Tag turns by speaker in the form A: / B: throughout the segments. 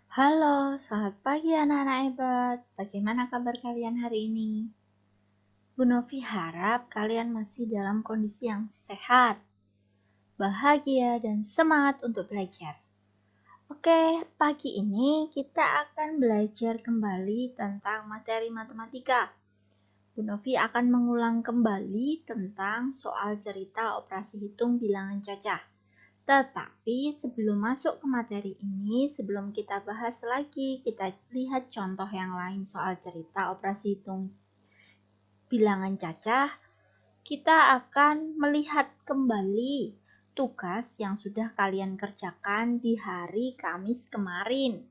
A: Halo, selamat pagi anak-anak hebat. Bagaimana kabar kalian hari ini? Bu Novi harap kalian masih dalam kondisi yang sehat, bahagia, dan semangat untuk belajar. Oke, pagi ini kita akan belajar kembali tentang materi matematika. Bu Novi akan mengulang kembali tentang soal cerita operasi hitung bilangan cacah. Tetapi sebelum masuk ke materi ini, sebelum kita bahas lagi, kita lihat contoh yang lain soal cerita operasi hitung bilangan cacah. Kita akan melihat kembali tugas yang sudah kalian kerjakan di hari Kamis kemarin,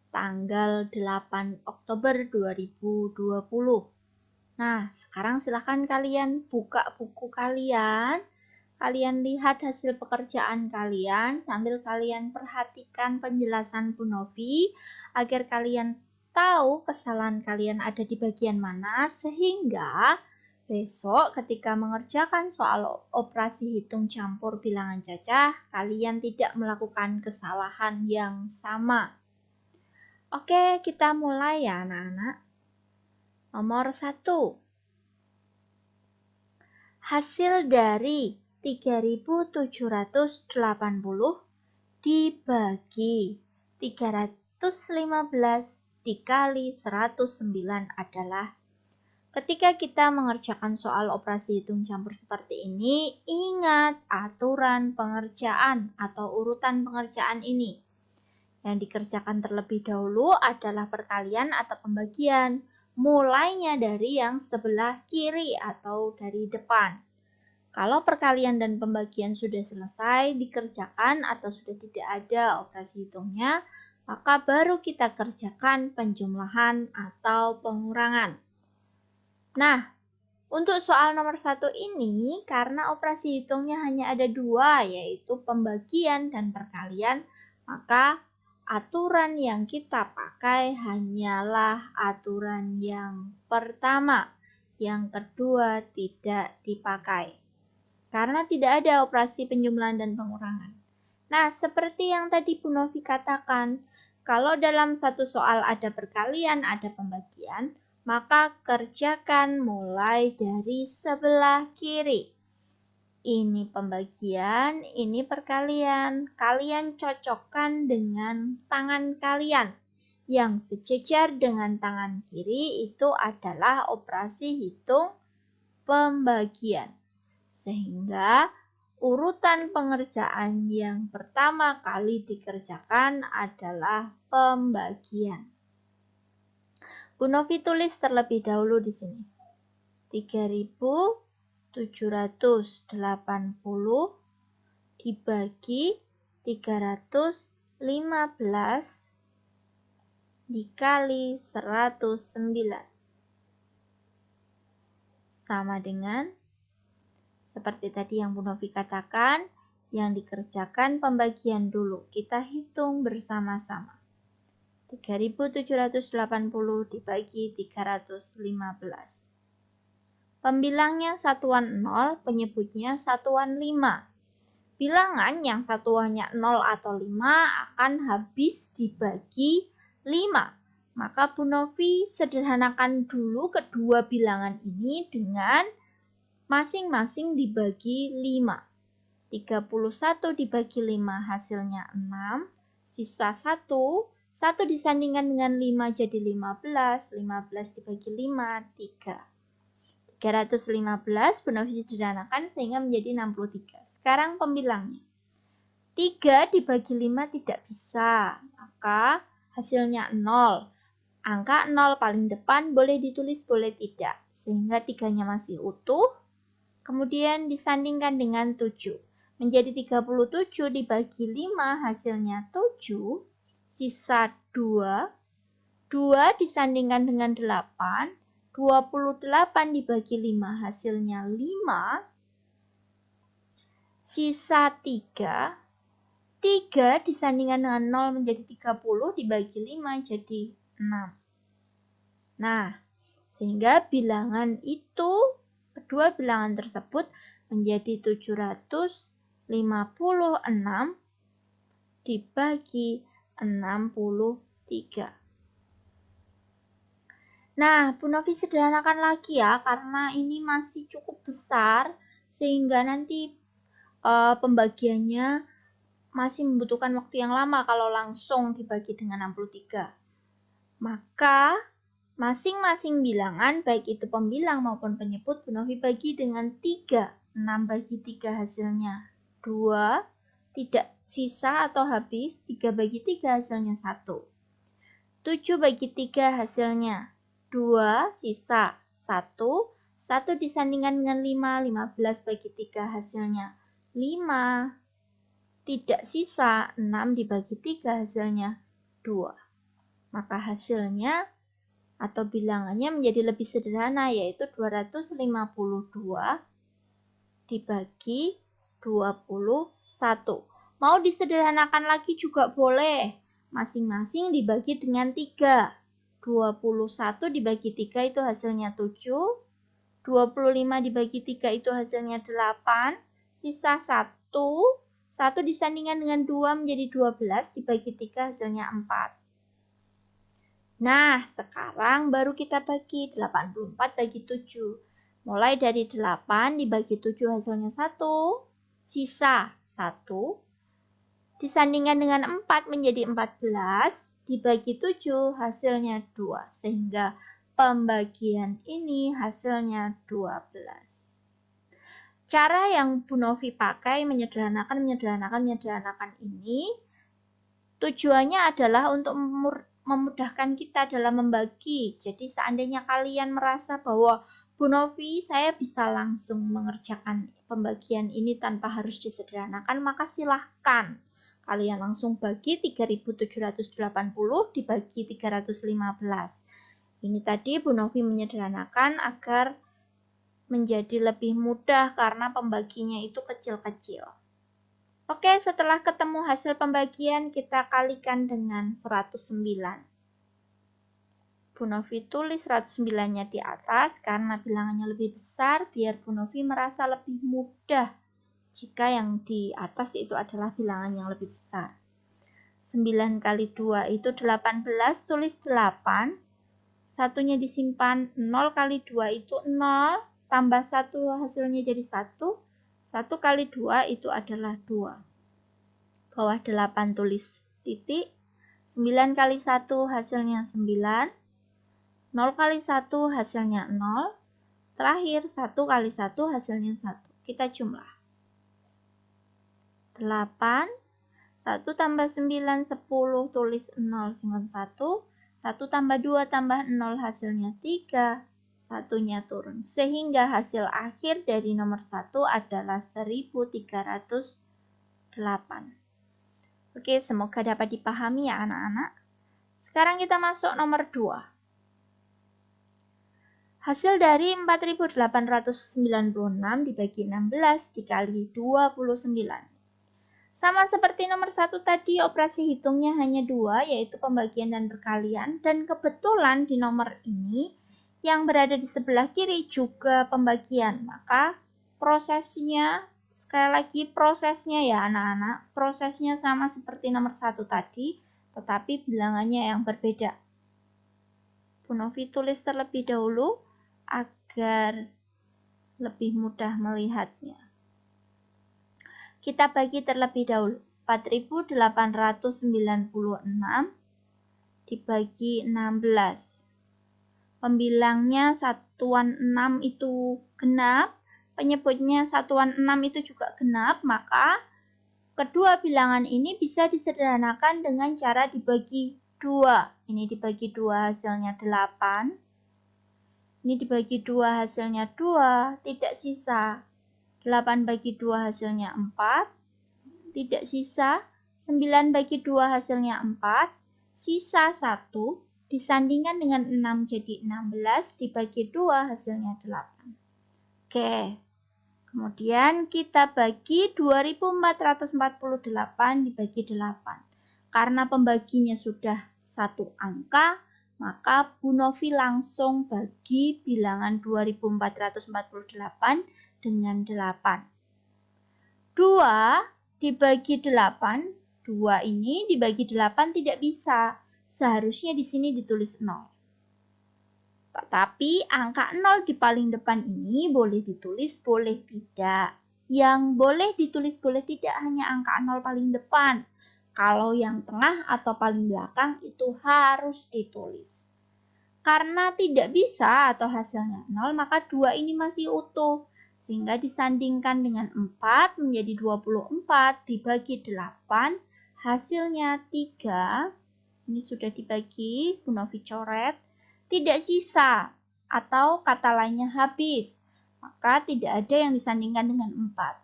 A: tanggal 8 Oktober 2020. Nah, sekarang silakan kalian buka buku kalian. Kalian lihat hasil pekerjaan kalian sambil kalian perhatikan penjelasan Bu Novi agar kalian tahu kesalahan kalian ada di bagian mana sehingga besok ketika mengerjakan soal operasi hitung campur bilangan cacah kalian tidak melakukan kesalahan yang sama. Oke, kita mulai ya anak-anak. Nomor 1. Hasil dari 3.780 dibagi 315 dikali 109 adalah. Ketika kita mengerjakan soal operasi hitung campur seperti ini, ingat aturan pengerjaan atau urutan pengerjaan ini. Yang dikerjakan terlebih dahulu adalah perkalian atau pembagian, mulainya dari yang sebelah kiri atau dari depan. Kalau perkalian dan pembagian sudah selesai dikerjakan atau sudah tidak ada operasi hitungnya, maka baru kita kerjakan penjumlahan atau pengurangan. Nah, untuk soal nomor 1 ini, karena operasi hitungnya hanya ada 2, yaitu pembagian dan perkalian, maka aturan yang kita pakai hanyalah aturan yang pertama. Yang kedua tidak dipakai. Karena tidak ada operasi penjumlahan dan pengurangan. Nah, seperti yang tadi Bu Novi katakan, kalau dalam satu soal ada perkalian, ada pembagian, maka kerjakan mulai dari sebelah kiri. Ini pembagian, ini perkalian. Kalian cocokkan dengan tangan kalian. Yang sejajar dengan tangan kiri itu adalah operasi hitung pembagian. Sehingga urutan pengerjaan yang pertama kali dikerjakan adalah pembagian. Bu Novi tulis terlebih dahulu di sini. 3.780 dibagi 315 dikali 109 sama dengan seperti tadi yang Bu Novi katakan, yang dikerjakan pembagian dulu. Kita hitung bersama-sama. 3.780 dibagi 315. Pembilangnya satuan 0, penyebutnya satuan 5. Bilangan yang satuannya 0 atau 5 akan habis dibagi 5. Maka Bu Novi sederhanakan dulu kedua bilangan ini dengan masing-masing dibagi 5. 31 dibagi 5 hasilnya 6. Sisa 1. 1 disandingkan dengan 5 jadi 15. 15 dibagi 5, 3. 315 Bu Novi sederhanakan sehingga menjadi 63. Sekarang pembilangnya. 3 dibagi 5 tidak bisa. Maka hasilnya 0. Angka 0 paling depan boleh ditulis, boleh tidak. Sehingga 3-nya masih utuh. Kemudian disandingkan dengan 7. Menjadi 37 dibagi 5 hasilnya 7. Sisa 2. 2 disandingkan dengan 8. 28 dibagi 5 hasilnya 5. Sisa 3. 3 disandingkan dengan 0 menjadi 30 dibagi 5 jadi 6. Nah, sehingga bilangan itu, kedua bilangan tersebut menjadi 756 dibagi 64. 3. Nah, Bu Novi sederhanakan lagi ya, karena ini masih cukup besar, sehingga nanti pembagiannya masih membutuhkan waktu yang lama kalau langsung dibagi dengan 63. Maka, masing-masing bilangan, baik itu pembilang maupun penyebut, Bu Novi bagi dengan 3. 6 bagi 3 hasilnya 2. Tidak sisa atau habis, 3 bagi 3 hasilnya 1. 7 bagi 3 hasilnya 2, sisa 1. 1 disandingkan dengan 5, 15 bagi 3 hasilnya 5. Tidak sisa, 6 dibagi 3 hasilnya 2. Maka hasilnya atau bilangannya menjadi lebih sederhana, yaitu 252 dibagi 21. Mau disederhanakan lagi juga boleh. Masing-masing dibagi dengan 3. 21 dibagi 3 itu hasilnya 7. 25 dibagi 3 itu hasilnya 8. Sisa 1. 1 disandingkan dengan 2 menjadi 12. Dibagi 3 hasilnya 4. Nah, sekarang baru kita bagi 84 bagi 7. Mulai dari 8 dibagi 7 hasilnya 1. Sisa 1. Disandingkan dengan 4 menjadi 14, dibagi 7 hasilnya 2. Sehingga pembagian ini hasilnya 12. Cara yang Bu Novi pakai menyederhanakan ini, tujuannya adalah untuk memudahkan kita dalam membagi. Jadi seandainya kalian merasa bahwa Bu Novi, saya bisa langsung mengerjakan pembagian ini tanpa harus disederhanakan, maka silahkan. Kalian langsung bagi 3.780 dibagi 315. Ini tadi Bu Novi menyederhanakan agar menjadi lebih mudah karena pembaginya itu kecil-kecil. Oke, setelah ketemu hasil pembagian, kita kalikan dengan 109. Bu Novi tulis 109-nya di atas karena bilangannya lebih besar, biar Bu Novi merasa lebih mudah jika yang di atas itu adalah bilangan yang lebih besar. 9 kali 2 itu 18, tulis 8. Satunya disimpan, 0 kali 2 itu 0, tambah 1 hasilnya jadi 1. 1 kali 2 itu adalah 2. Bawah 8 tulis titik. 9 kali 1 hasilnya 9. 0 kali 1 hasilnya 0. Terakhir 1 kali 1 hasilnya 1. Kita jumlah. 8, 1 tambah 9, 10, tulis 0 simpan 1, 1 tambah 2 tambah 0 hasilnya 3, satunya turun. Sehingga hasil akhir dari nomor 1 adalah 1308. Oke, semoga dapat dipahami ya anak-anak. Sekarang kita masuk nomor 2. Hasil dari 4.896 dibagi 16 dikali 29. Sama seperti nomor 1 tadi, operasi hitungnya hanya 2, yaitu pembagian dan perkalian. Dan kebetulan di nomor ini, yang berada di sebelah kiri juga pembagian. Maka prosesnya, sekali lagi prosesnya ya anak-anak, prosesnya sama seperti nomor 1 tadi, tetapi bilangannya yang berbeda. Bu Novi tulis terlebih dahulu agar lebih mudah melihatnya. Kita bagi terlebih dahulu. 4.896 dibagi 16. Pembilangnya satuan 6 itu genap, penyebutnya satuan 6 itu juga genap, maka kedua bilangan ini bisa disederhanakan dengan cara dibagi 2. Ini dibagi 2 hasilnya 8. Ini dibagi 2 hasilnya 2, tidak sisa. 8 bagi 2 hasilnya 4, tidak sisa. 9 bagi 2 hasilnya 4, sisa 1, disandingkan dengan 6 jadi 16, dibagi 2 hasilnya 8. Oke, kemudian kita bagi 2448 dibagi 8. Karena pembaginya sudah satu angka, maka Bu Novi langsung bagi bilangan 2448 dengan 8. 2 dibagi 8, 2 ini dibagi 8 tidak bisa. seharusnya di sini ditulis 0. Tetapi angka 0 di paling depan ini boleh ditulis, boleh tidak. Yang boleh ditulis, boleh tidak hanya angka 0 paling depan. Kalau yang tengah atau paling belakang itu harus ditulis. Karena tidak bisa atau hasilnya 0, maka 2 ini masih utuh. Sehingga disandingkan dengan 4 menjadi 24 dibagi 8, hasilnya 3. Ini sudah dibagi, Bu Novi coret. Tidak sisa atau kata lainnya habis. Maka tidak ada yang disandingkan dengan 4.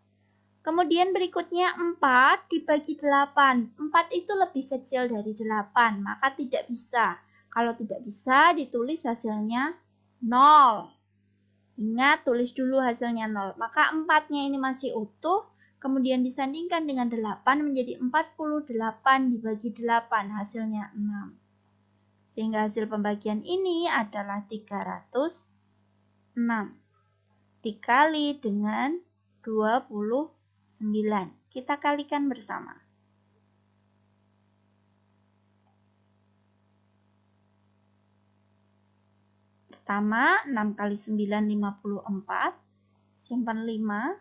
A: Kemudian berikutnya 4 dibagi 8. 4 itu lebih kecil dari 8, maka tidak bisa. Kalau tidak bisa, ditulis hasilnya 0. Ingat, tulis dulu hasilnya 0. Maka 4-nya ini masih utuh, kemudian disandingkan dengan 8 menjadi 48 dibagi 8, hasilnya 6. Sehingga hasil pembagian ini adalah 306. Dikali dengan 29. Kita kalikan bersama. Pertama, 6 kali 9, 54. Simpan 5.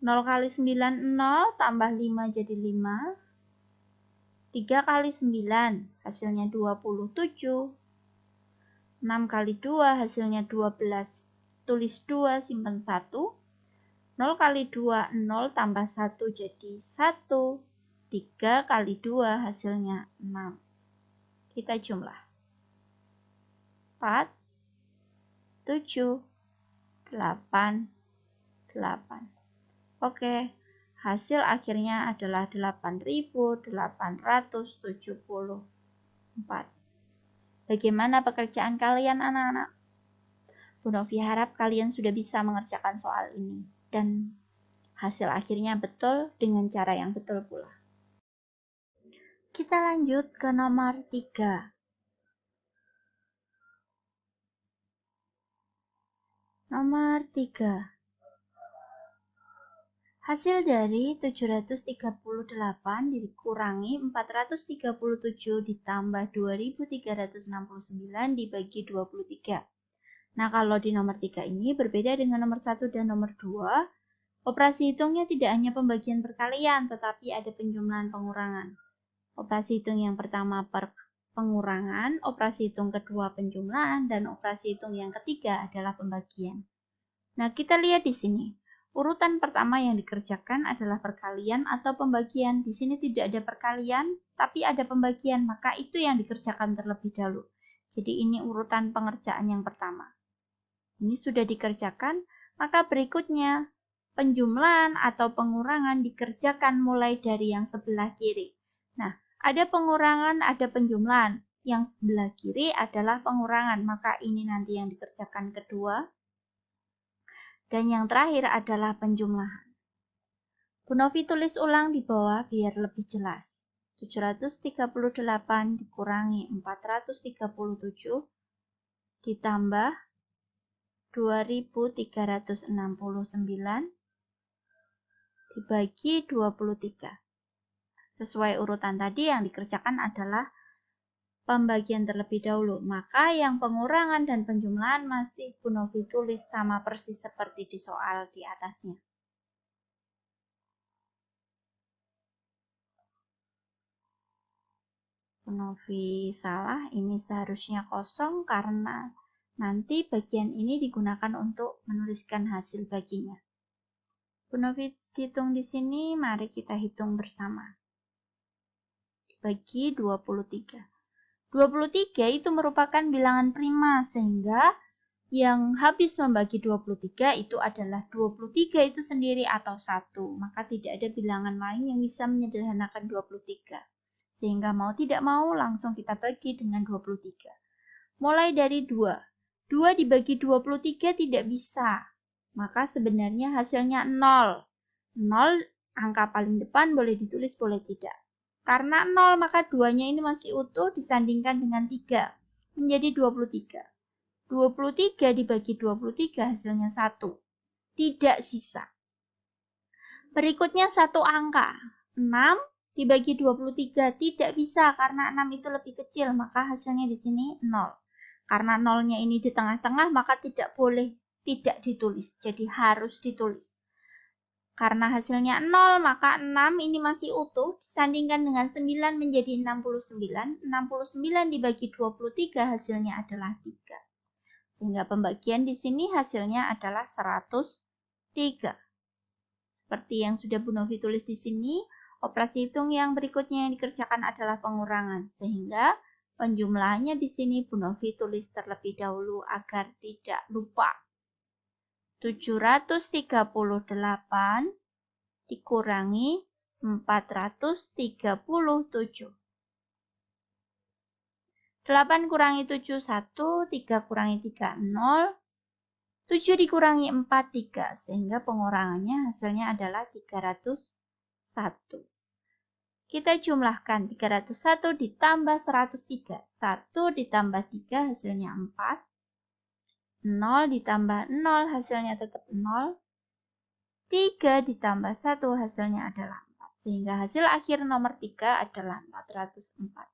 A: 0 kali 9, 0. Tambah 5 jadi 5. 3 kali 9, hasilnya 27. 6 kali 2, hasilnya 12. Tulis 2, simpan 1. 0 kali 2, 0 tambah 1 jadi 1. 3 kali 2 hasilnya 6. Kita jumlah. 4, 7, 8, 8. Oke, hasil akhirnya adalah 8.874. Bagaimana pekerjaan kalian anak-anak? Bu Novi harap kalian sudah bisa mengerjakan soal ini. Dan hasil akhirnya betul dengan cara yang betul pula. Kita lanjut ke nomor 3. Nomor 3. Hasil dari 738 dikurangi 437 ditambah 2369 dibagi 23. Nah, kalau di nomor 3 ini berbeda dengan nomor 1 dan nomor 2. Operasi hitungnya tidak hanya pembagian perkalian, tetapi ada penjumlahan pengurangan. Operasi hitung yang pertama pengurangan, operasi hitung kedua penjumlahan, dan operasi hitung yang ketiga adalah pembagian. Nah, kita lihat di sini. Urutan pertama yang dikerjakan adalah perkalian atau pembagian. Di sini tidak ada perkalian, tapi ada pembagian, maka itu yang dikerjakan terlebih dahulu. Jadi ini urutan pengerjaan yang pertama. Ini sudah dikerjakan, maka berikutnya penjumlahan atau pengurangan dikerjakan mulai dari yang sebelah kiri. Nah, ada pengurangan, ada penjumlahan. Yang sebelah kiri adalah pengurangan, maka ini nanti yang dikerjakan kedua. Dan yang terakhir adalah penjumlahan. Bu Novi tulis ulang di bawah biar lebih jelas. 738 dikurangi 437 ditambah 2369 dibagi 23. Sesuai urutan tadi yang dikerjakan adalah pembagian terlebih dahulu, maka yang pengurangan dan penjumlahan masih Bu Novi tulis sama persis seperti di soal di atasnya. Bu Novi salah, ini seharusnya kosong karena nanti bagian ini digunakan untuk menuliskan hasil baginya. Bu Novi hitung di sini, mari kita hitung bersama. Bagi 23. 23 itu merupakan bilangan prima, sehingga yang habis membagi 23 itu adalah 23 itu sendiri atau 1. Maka tidak ada bilangan lain yang bisa menyederhanakan 23. Sehingga mau tidak mau langsung kita bagi dengan 23. Mulai dari 2. 2 dibagi 23 tidak bisa. Maka sebenarnya hasilnya 0. 0 angka paling depan boleh ditulis, boleh tidak. Karena 0 maka 2-nya ini masih utuh disandingkan dengan 3. Menjadi 23. 23 dibagi 23 hasilnya 1. Tidak sisa. Berikutnya satu angka. 6 dibagi 23. Tidak bisa karena 6 itu lebih kecil, maka hasilnya di sini 0. Karena 0-nya ini di tengah-tengah, maka tidak boleh tidak ditulis. Jadi harus ditulis. Karena hasilnya 0, maka 6 ini masih utuh. Disandingkan dengan 9 menjadi 69. 69 dibagi 23 hasilnya adalah 3. Sehingga pembagian di sini hasilnya adalah 103. Seperti yang sudah Bu Novi tulis di sini, operasi hitung yang berikutnya yang dikerjakan adalah pengurangan. Sehingga penjumlahannya di sini Bu Novi tulis terlebih dahulu agar tidak lupa. 738 dikurangi 437. 8 kurangi 7, 1. 3 kurangi 3, 0. 7 dikurangi 4, 3. Sehingga pengurangannya hasilnya adalah 301. Kita jumlahkan 301 ditambah 103. 1 ditambah 3 hasilnya 4. 0 ditambah 0 hasilnya tetap 0. 3 ditambah 1 hasilnya adalah 4. Sehingga hasil akhir nomor 3 adalah 404.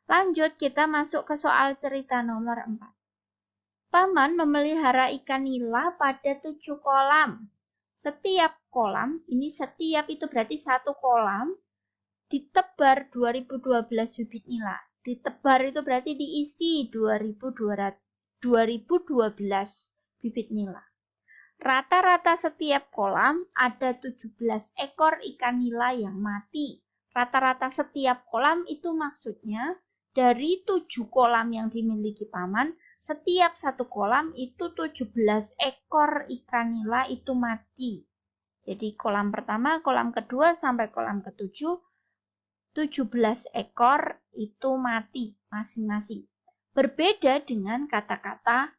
A: Lanjut kita masuk ke soal cerita nomor 4. Paman memelihara ikan nila pada 7 kolam. Setiap kolam, ini setiap itu berarti satu kolam, ditebar 2012 bibit nila. Ditebar itu berarti diisi 2012 bibit nila. Rata-rata setiap kolam ada 17 ekor ikan nila yang mati. Rata-rata setiap kolam itu maksudnya dari 7 kolam yang dimiliki paman, setiap satu kolam itu 17 ekor ikan nila itu mati. Jadi kolam pertama, kolam kedua sampai kolam ke-7, 17 ekor itu mati masing-masing. Berbeda dengan kata-kata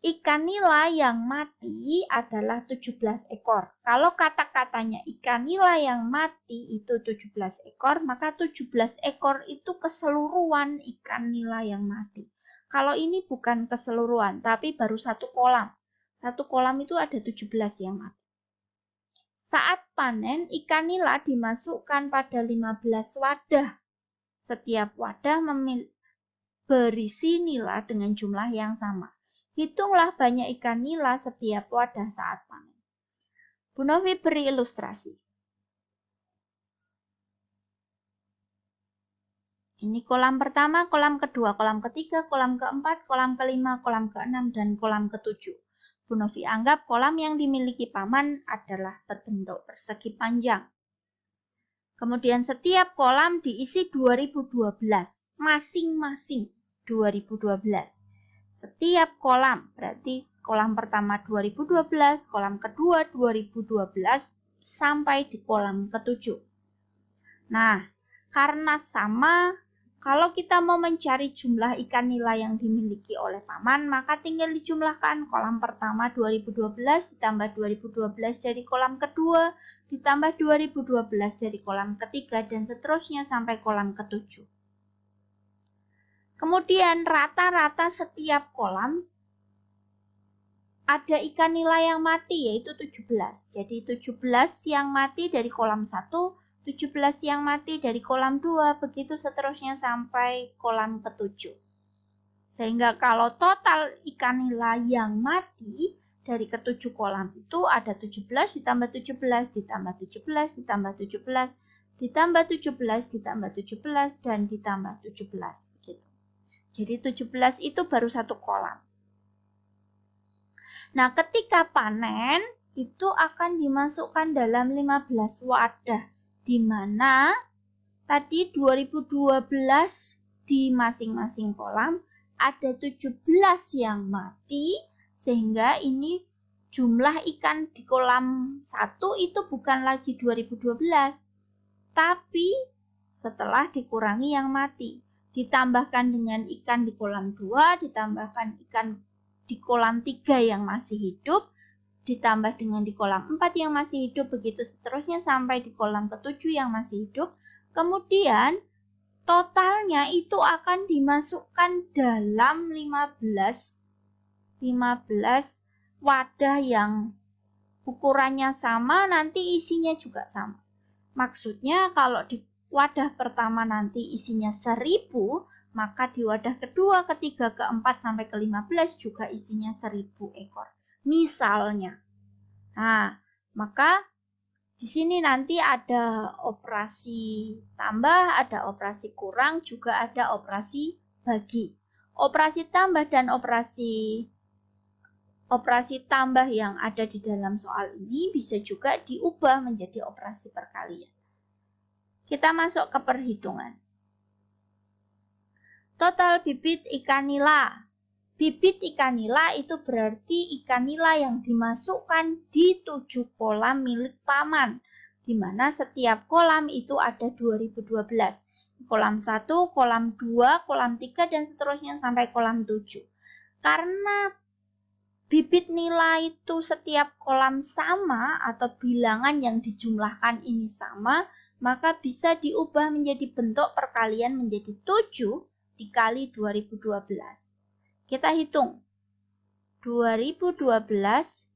A: ikan nila yang mati adalah 17 ekor. Kalau kata-katanya ikan nila yang mati itu 17 ekor, maka 17 ekor itu keseluruhan ikan nila yang mati. Kalau ini bukan keseluruhan, tapi baru satu kolam. Satu kolam itu ada 17 yang mati. Saat panen, ikan nila dimasukkan pada 15 wadah. Setiap wadah berisi nila dengan jumlah yang sama. Hitunglah banyak ikan nila setiap wadah saat panen. Bu Novi beri ilustrasi. Ini kolam pertama, kolam kedua, kolam ketiga, kolam keempat, kolam kelima, kolam keenam, dan kolam ketujuh. Bu Novi anggap kolam yang dimiliki paman adalah berbentuk persegi panjang. Kemudian setiap kolam diisi 2012, masing-masing 2012. Setiap kolam, berarti kolam pertama 2012, kolam kedua 2012, sampai di kolam ke-7. Nah, karena sama, kalau kita mau mencari jumlah ikan nila yang dimiliki oleh paman, maka tinggal dijumlahkan kolam pertama 2012 ditambah 2012 dari kolam kedua, ditambah 2012 dari kolam ketiga, dan seterusnya sampai kolam ke-7. Kemudian rata-rata setiap kolam ada ikan nila yang mati, yaitu 17. Jadi 17 yang mati dari kolam 1, 17 yang mati dari kolam 2, begitu seterusnya sampai kolam ke-7. Sehingga kalau total ikan nila yang mati dari ke-7 kolam itu ada 17 ditambah 17 ditambah 17 ditambah 17 ditambah 17 ditambah 17 dan ditambah 17 begitu. Jadi 17 itu baru satu kolam. Nah, ketika panen itu akan dimasukkan dalam 15 wadah, di mana tadi 2012 di masing-masing kolam ada 17 yang mati, sehingga ini jumlah ikan di kolam 1 itu bukan lagi 2012, tapi setelah dikurangi yang mati. Ditambahkan dengan ikan di kolam 2, ditambahkan ikan di kolam 3 yang masih hidup, ditambah dengan di kolam 4 yang masih hidup, begitu seterusnya sampai di kolam ke-7 yang masih hidup. Kemudian totalnya itu akan dimasukkan dalam 15 wadah yang ukurannya sama, nanti isinya juga sama. Maksudnya kalau di wadah pertama nanti isinya 1000, maka di wadah kedua, ketiga, keempat, sampai ke-15 juga isinya 1000 ekor. Misalnya. Nah, maka di sini nanti ada operasi tambah, ada operasi kurang, juga ada operasi bagi. Operasi tambah dan operasi tambah yang ada di dalam soal ini bisa juga diubah menjadi operasi perkalian. Kita masuk ke perhitungan. Total bibit ikan nila. Bibit ikan nila itu berarti ikan nila yang dimasukkan di 7 kolam milik paman, di mana setiap kolam itu ada 2012. Kolam 1, kolam 2, kolam 3, dan seterusnya sampai kolam 7. Karena bibit nila itu setiap kolam sama atau bilangan yang dijumlahkan ini sama, maka bisa diubah menjadi bentuk perkalian menjadi 7 dikali 2012. Kita hitung. 2012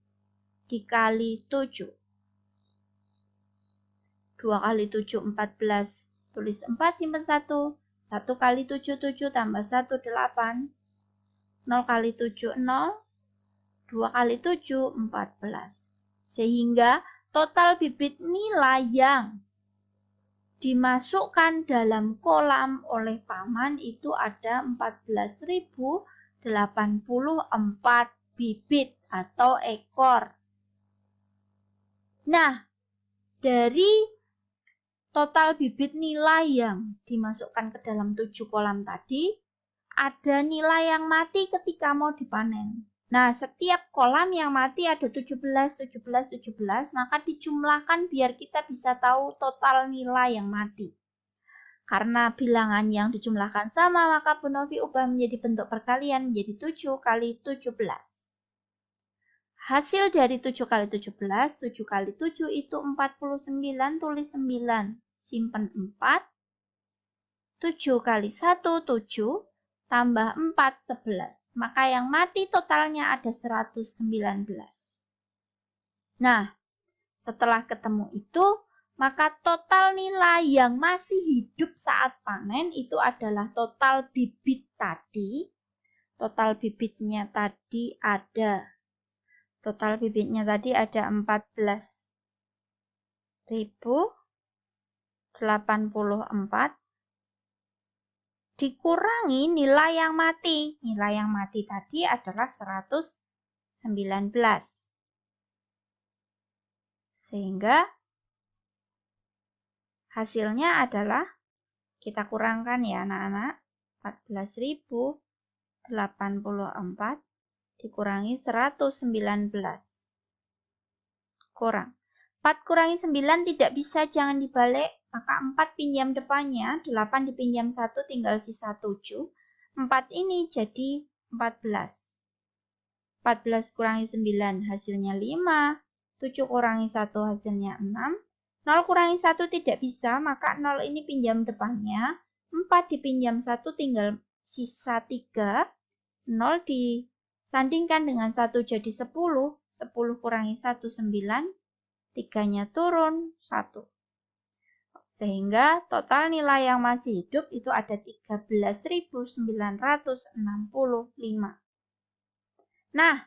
A: dikali 7. 2 kali 7, 14. Tulis 4, simpan 1. 1 kali 7, 7 tambah 1, 8. 0 kali 7, 0. 2 kali 7, 14. Sehingga total bibit nila yang dimasukkan dalam kolam oleh paman itu ada 14.084 bibit atau ekor. Nah, dari total bibit nila yang dimasukkan ke dalam 7 kolam tadi, ada nila yang mati ketika mau dipanen. Nah, setiap kolam yang mati ada 17, 17, 17, maka dijumlahkan biar kita bisa tahu total nila yang mati. Karena bilangan yang dijumlahkan sama, maka Bu Novi ubah menjadi bentuk perkalian menjadi 7 kali 17. Hasil dari 7 kali 17, 7 kali 7 itu 49, tulis 9, simpan 4. 7 kali 1, 7. Tambah 4, 11. Maka yang mati totalnya ada 119. Nah, setelah ketemu itu, maka total nilai yang masih hidup saat panen itu adalah total bibit tadi. Total bibitnya tadi ada 14.084. Dikurangi nilai yang mati. Nilai yang mati tadi adalah 119. Sehingga hasilnya adalah, kita kurangkan ya anak-anak, 14.084 dikurangi 119. Kurang. 4 kurangi 9 tidak bisa, jangan dibalik. Maka 4 pinjam depannya, 8 dipinjam 1 tinggal sisa 7. 4 ini jadi 14. 14 kurangi 9 hasilnya 5. 7 kurangi 1 hasilnya 6. 0 kurangi 1 tidak bisa, maka 0 ini pinjam depannya. 4 dipinjam 1 tinggal sisa 3. 0 disandingkan dengan 1 jadi 10. 10 kurangi 1, 9. 3-nya turun 1. Sehingga total nilai yang masih hidup itu ada 13.965. Nah,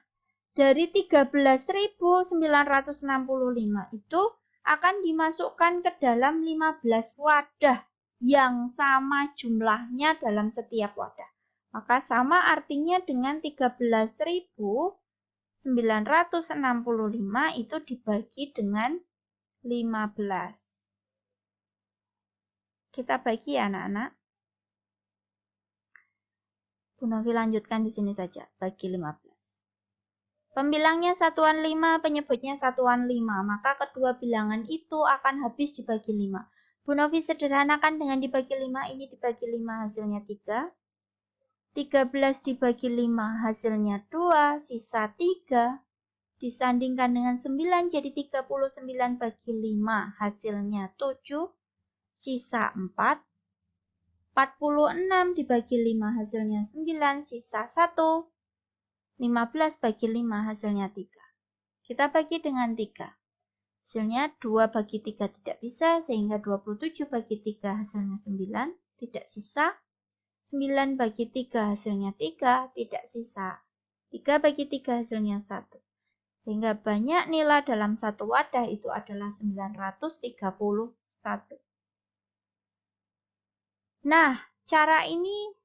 A: dari 13.965 itu akan dimasukkan ke dalam 15 wadah yang sama jumlahnya dalam setiap wadah. Maka sama artinya dengan 13.965 itu dibagi dengan 15. Kita bagi ya anak-anak. Bu Novi lanjutkan di sini saja, bagi 15. Pembilangnya satuan 5, penyebutnya satuan 5, maka kedua bilangan itu akan habis dibagi 5. Bu Novi sederhanakan dengan dibagi 5, ini dibagi 5 hasilnya 3. 13 dibagi 5 hasilnya 2, sisa 3. Disandingkan dengan 9 jadi 39 bagi 5 hasilnya 7, sisa 4. 46 dibagi 5 hasilnya 9, sisa 1. 15 bagi 5 hasilnya 3. Kita bagi dengan 3. Hasilnya 2 bagi 3 tidak bisa, sehingga 27 bagi 3 hasilnya 9, tidak sisa. 9 bagi 3 hasilnya 3, tidak sisa. 3 bagi 3 hasilnya 1. Sehingga banyak nilai dalam satu wadah itu adalah 931. Nah, cara ini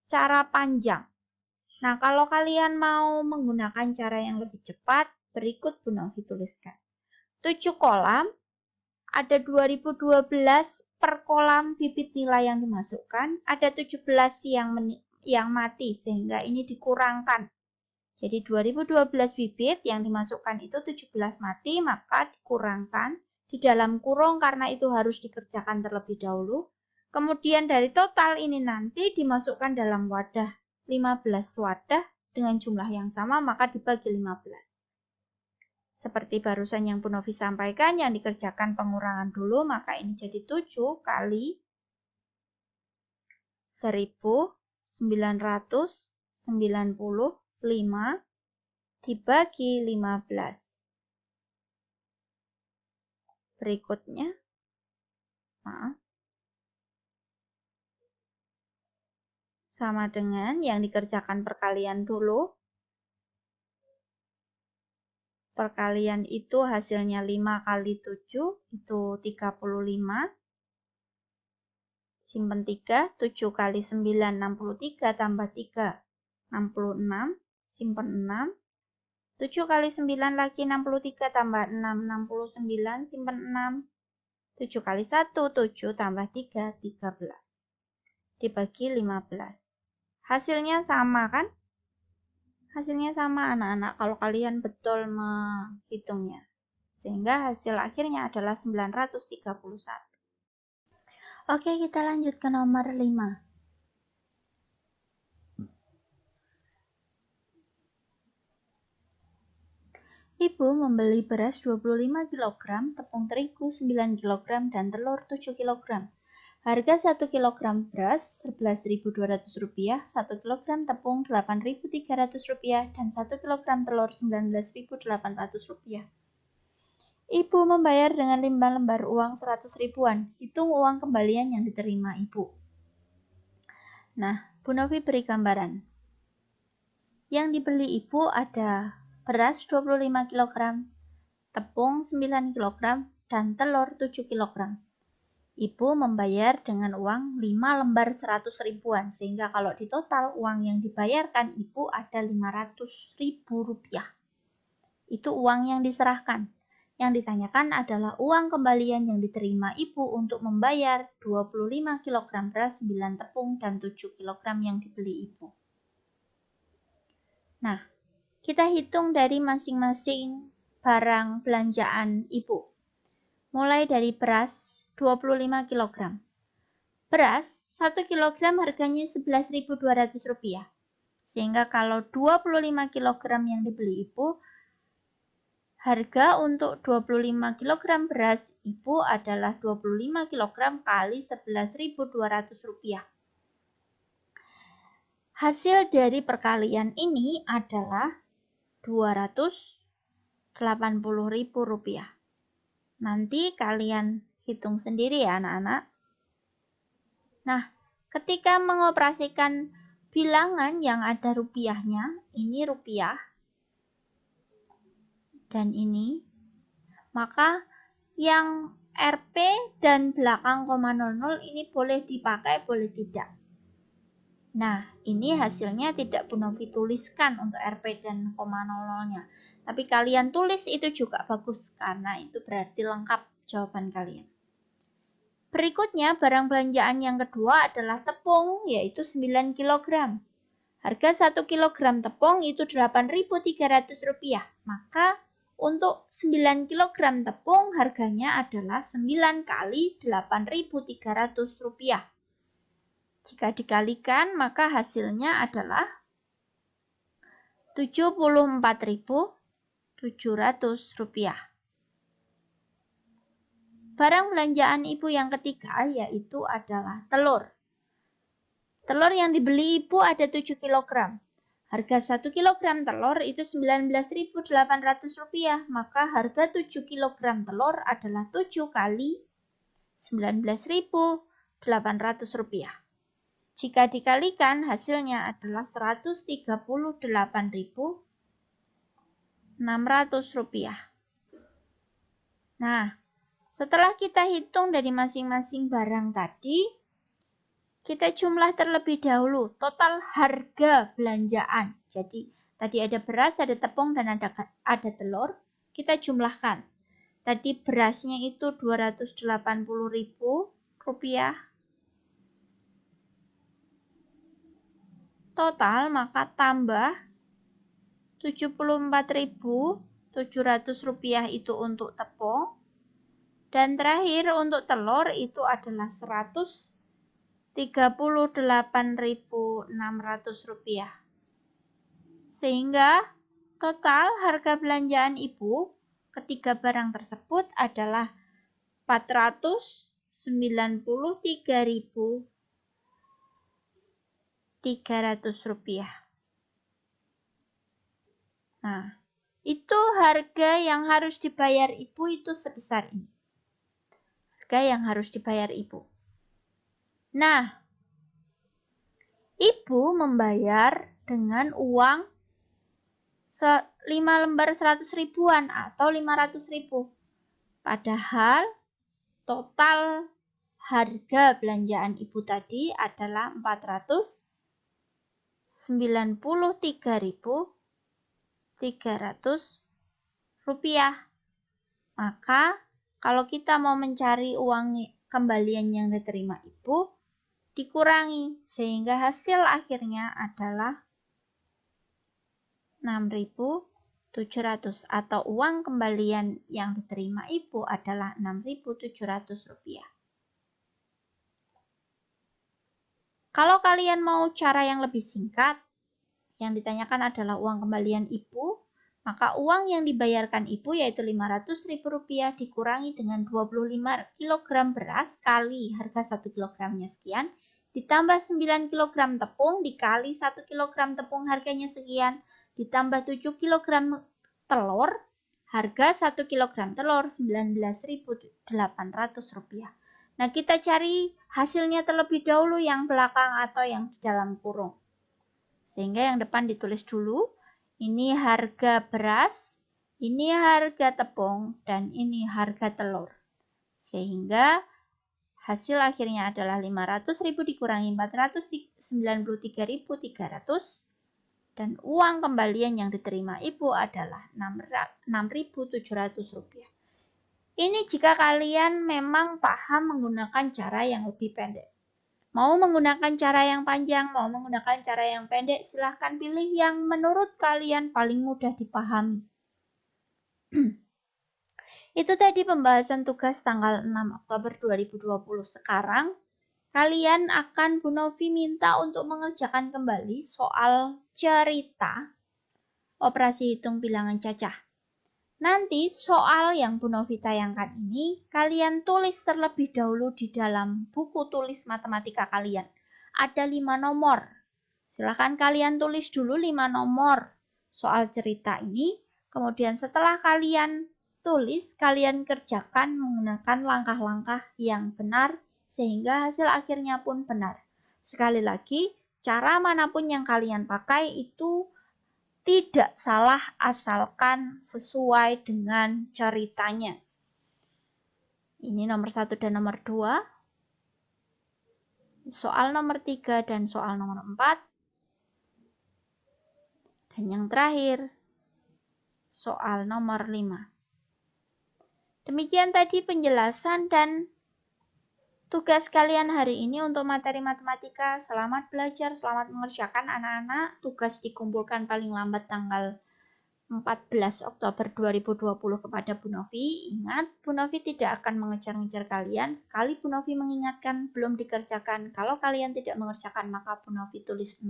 A: cara panjang. Nah, kalau kalian mau menggunakan cara yang lebih cepat, berikut Bu Novi tuliskan. 7 kolam, ada 2012 per kolam bibit nilai yang dimasukkan, ada 17 yang mati, sehingga ini dikurangkan. Jadi 2012 bibit yang dimasukkan itu 17 mati, maka dikurangkan di dalam kurung karena itu harus dikerjakan terlebih dahulu. Kemudian dari total ini nanti dimasukkan dalam wadah 15 wadah dengan jumlah yang sama, maka dibagi 15. Seperti barusan yang Bu Novi sampaikan, yang dikerjakan pengurangan dulu, maka ini jadi 7 kali 1995 dibagi 15. Berikutnya, sama dengan yang dikerjakan perkalian dulu. Perkalian itu hasilnya 5 kali 7, itu 35. Simpen 3, 7 kali 9, 63, tambah 3, 66. Simpen 6. 7 kali 9 lagi 63, tambah 6, 69. Simpen 6. 7 kali 1, 7, tambah 3, 13. Dibagi 15. Hasilnya sama kan? Hasilnya sama anak-anak kalau kalian betul menghitungnya. Sehingga hasil akhirnya adalah 931. Oke, kita lanjut ke nomor 5. Ibu membeli beras 25 kg, tepung terigu 9 kg, dan telur 7 kg. Harga 1 kg beras Rp11.200, 1 kg tepung Rp8.300, dan 1 kg telur Rp19.800. Ibu membayar dengan lembar uang 100 ribuan. Hitung uang kembalian yang diterima Ibu. Nah, Bu Novi beri gambaran. Yang dibeli Ibu ada beras 25 kg, tepung 9 kg, dan telur 7 kg. Ibu membayar dengan uang 5 lembar 100 ribuan, sehingga kalau di total uang yang dibayarkan Ibu ada Rp500.000. Itu uang yang diserahkan. Yang ditanyakan adalah uang kembalian yang diterima Ibu untuk membayar 25 kg beras, 9 tepung, dan 7 kg yang dibeli Ibu. Nah, kita hitung dari masing-masing barang belanjaan Ibu. Mulai dari beras 25 kg. Beras 1 kg harganya Rp11.200. Sehingga kalau 25 kg yang dibeli Ibu, harga untuk 25 kg beras Ibu adalah 25 kg kali Rp11.200. Hasil dari perkalian ini adalah Rp280.000. Nanti kalian hitung sendiri ya anak-anak. Nah, ketika mengoperasikan bilangan yang ada rupiahnya, ini rupiah, dan ini, maka yang Rp dan belakang koma 00 ini boleh dipakai, boleh tidak. Nah, ini hasilnya tidak Bu Novi tuliskan untuk Rp dan koma 00-nya. Tapi kalian tulis itu juga bagus, karena itu berarti lengkap jawaban kalian. Berikutnya, barang belanjaan yang kedua adalah tepung, yaitu 9 kg. Harga 1 kg tepung itu Rp8.300. Maka untuk 9 kg tepung harganya adalah 9 kali Rp8.300. Jika dikalikan, maka hasilnya adalah Rp74.700. Barang belanjaan Ibu yang ketiga yaitu adalah telur. Telur yang dibeli Ibu ada 7 kg. Harga 1 kg telur itu Rp19.800, maka harga 7 kg telur adalah 7 kali Rp19.800. Jika dikalikan, hasilnya adalah Rp138.600. Nah, setelah kita hitung dari masing-masing barang tadi, kita jumlah terlebih dahulu total harga belanjaan. Jadi tadi ada beras, ada tepung, dan ada telur. Kita jumlahkan. Tadi berasnya itu Rp280.000. Total maka tambah Rp74.700 itu untuk tepung. Dan terakhir untuk telur itu adalah Rp138.600. Sehingga total harga belanjaan Ibu ketiga barang tersebut adalah Rp493.300. Nah, itu harga yang harus dibayar Ibu itu sebesar ini. Harga yang harus dibayar Ibu. Nah, Ibu membayar dengan uang 5 lembar 100 ribuan atau 500 ribu. Padahal total harga belanjaan Ibu tadi adalah Rp493.300. Maka kalau kita mau mencari uang kembalian yang diterima Ibu, dikurangi sehingga hasil akhirnya adalah Rp6.700 atau uang kembalian yang diterima Ibu adalah Rp6.700. Kalau kalian mau cara yang lebih singkat, yang ditanyakan adalah uang kembalian Ibu, maka uang yang dibayarkan Ibu yaitu Rp500.000 dikurangi dengan 25 kg beras kali harga 1 kg-nya sekian, ditambah 9 kg tepung dikali 1 kg tepung harganya sekian, ditambah 7 kg telur, harga 1 kg telur Rp19.800. Nah, kita cari hasilnya terlebih dahulu yang belakang atau yang di dalam kurung. Sehingga yang depan ditulis dulu, ini harga beras, ini harga tepung, dan ini harga telur. Sehingga hasil akhirnya adalah Rp500.000 dikurangi Rp493.300 dan uang kembalian yang diterima Ibu adalah Rp6.700. Ini jika kalian memang paham menggunakan cara yang lebih pendek. Mau menggunakan cara yang panjang, mau menggunakan cara yang pendek, silahkan pilih yang menurut kalian paling mudah dipahami. Itu tadi pembahasan tugas tanggal 6 Oktober 2020. Sekarang kalian akan Bu Novi minta untuk mengerjakan kembali soal cerita operasi hitung bilangan cacah. Nanti soal yang Bu Novi tayangkan ini kalian tulis terlebih dahulu di dalam buku tulis matematika kalian. Ada 5 nomor. Silakan kalian tulis dulu 5 nomor soal cerita ini. Kemudian setelah kalian tulis, kalian kerjakan menggunakan langkah-langkah yang benar sehingga hasil akhirnya pun benar. Sekali lagi, cara manapun yang kalian pakai itu tidak salah asalkan sesuai dengan ceritanya. Ini nomor 1 dan nomor 2. Soal nomor 3 dan soal nomor 4. Dan yang terakhir, soal nomor 5. Demikian tadi penjelasan dan tugas kalian hari ini untuk materi matematika. Selamat belajar, selamat mengerjakan anak-anak. Tugas dikumpulkan paling lambat tanggal 14 Oktober 2020 kepada Bu Novi. Ingat, Bu Novi tidak akan mengejar-ngejar kalian. Sekali Bu Novi mengingatkan belum dikerjakan, kalau kalian tidak mengerjakan maka Bu Novi tulis 0.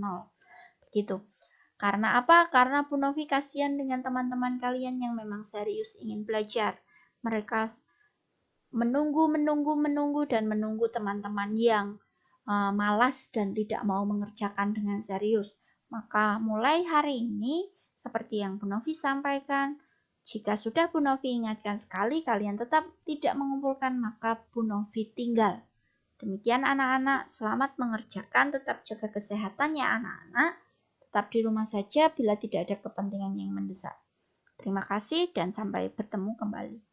A: Begitu. Karena apa? Karena Bu Novi kasihan dengan teman-teman kalian yang memang serius ingin belajar. Mereka menunggu dan menunggu teman-teman yang malas dan tidak mau mengerjakan dengan serius. Maka mulai hari ini, seperti yang Bu Novi sampaikan, jika sudah Bu Novi ingatkan sekali kalian tetap tidak mengumpulkan, maka Bu Novi tinggal. Demikian anak-anak, selamat mengerjakan, tetap jaga kesehatan ya anak-anak. Tetap di rumah saja bila tidak ada kepentingan yang mendesak. Terima kasih dan sampai bertemu kembali.